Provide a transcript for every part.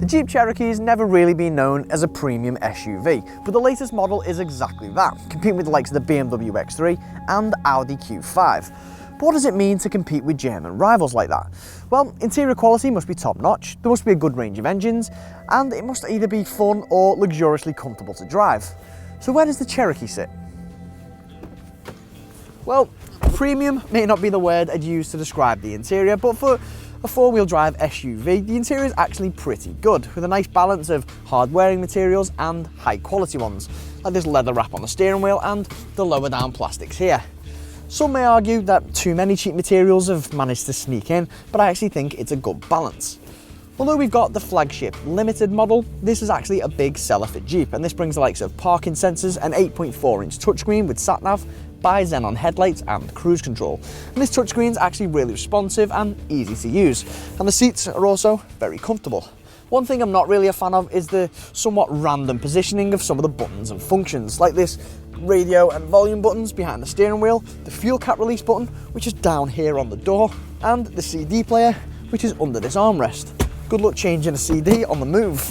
The Jeep Cherokee has never really been known as a premium SUV, but the latest model is exactly that, competing with the likes of the BMW X3 and Audi Q5. But what does it mean to compete with German rivals like that? Well, interior quality must be top-notch, there must be a good range of engines, and it must either be fun or luxuriously comfortable to drive. So where does the Cherokee sit? Well, premium may not be the word I'd use to describe the interior, but for a four-wheel drive SUV, the interior is actually pretty good, with a nice balance of hard-wearing materials and high-quality ones, like this leather wrap on the steering wheel and the lower-down plastics here. Some may argue that too many cheap materials have managed to sneak in, but I actually think it's a good balance. Although we've got the flagship limited model, this is actually a big seller for Jeep, and this brings the likes of parking sensors, an 8.4-inch touchscreen with sat-nav, bi-xenon headlights and cruise control. And this touchscreen is actually really responsive and easy to use, and the seats are also very comfortable. One thing I'm not really a fan of is the somewhat random positioning of some of the buttons and functions, like this radio and volume buttons behind the steering wheel, the fuel cap release button, which is down here on the door, and the CD player, which is under this armrest. Good luck changing a CD on the move.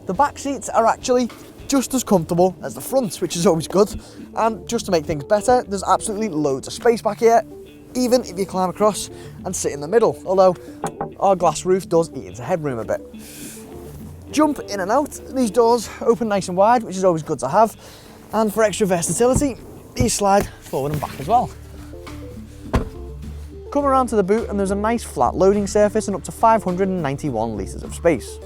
The back seats are actually just as comfortable as the front, which is always good. And just to make things better, there's absolutely loads of space back here, even if you climb across and sit in the middle, although our glass roof does eat into headroom a bit. Jump in and out, these doors open nice and wide, which is always good to have. And for extra versatility, these slide forward and back as well. Come around to the boot and there's a nice flat loading surface and up to 591 litres of space.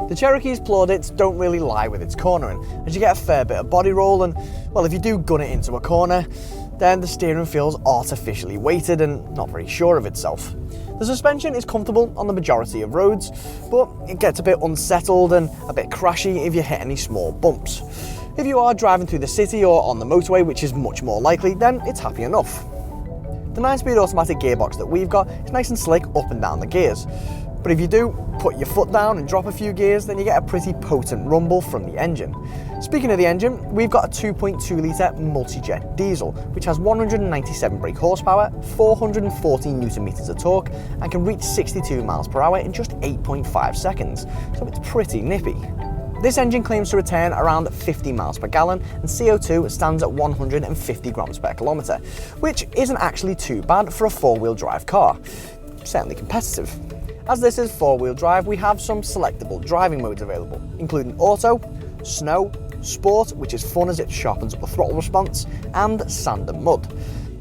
The Cherokee's plaudits don't really lie with its cornering, as you get a fair bit of body roll, and well, if you do gun it into a corner, then the steering feels artificially weighted and not very sure of itself. The suspension is comfortable on the majority of roads, but it gets a bit unsettled and a bit crashy if you hit any small bumps. If you are driving through the city or on the motorway, which is much more likely, then it's happy enough. The 9-speed automatic gearbox that we've got is nice and slick up and down the gears. But if you do put your foot down and drop a few gears, then you get a pretty potent rumble from the engine. Speaking of the engine, we've got a 2.2 litre multi-jet diesel, which has 197 brake horsepower, 440 newton meters of torque, and can reach 62 miles per hour in just 8.5 seconds, so it's pretty nippy. This engine claims to return around 50 miles per gallon, and CO2 stands at 150 grams per kilometre, which isn't actually too bad for a four-wheel drive car. Certainly competitive. As this is four-wheel drive, we have some selectable driving modes available, including Auto, Snow, Sport, which is fun as it sharpens up the throttle response, and Sand and Mud.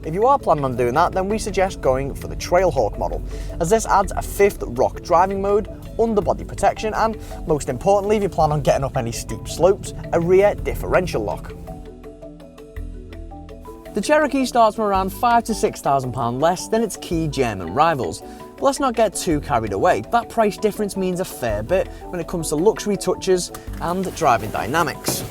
If you are planning on doing that, then we suggest going for the Trailhawk model, as this adds a fifth rock driving mode, underbody protection, and most importantly, if you plan on getting up any steep slopes, a rear differential lock. The Cherokee starts from around £5,000 to £6,000 less than its key German rivals. But let's not get too carried away. That price difference means a fair bit when it comes to luxury touches and driving dynamics.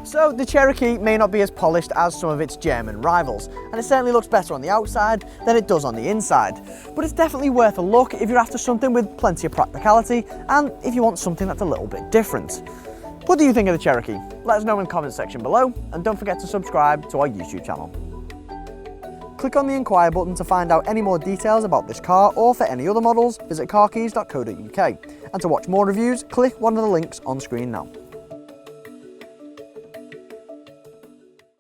So the Cherokee may not be as polished as some of its German rivals, and it certainly looks better on the outside than it does on the inside. But it's definitely worth a look if you're after something with plenty of practicality and if you want something that's a little bit different. What do you think of the Cherokee? Let us know in the comment section below, and don't forget to subscribe to our YouTube channel. Click on the inquire button to find out any more details about this car, or for any other models, visit carkeys.co.uk. And to watch more reviews, click one of the links on screen now.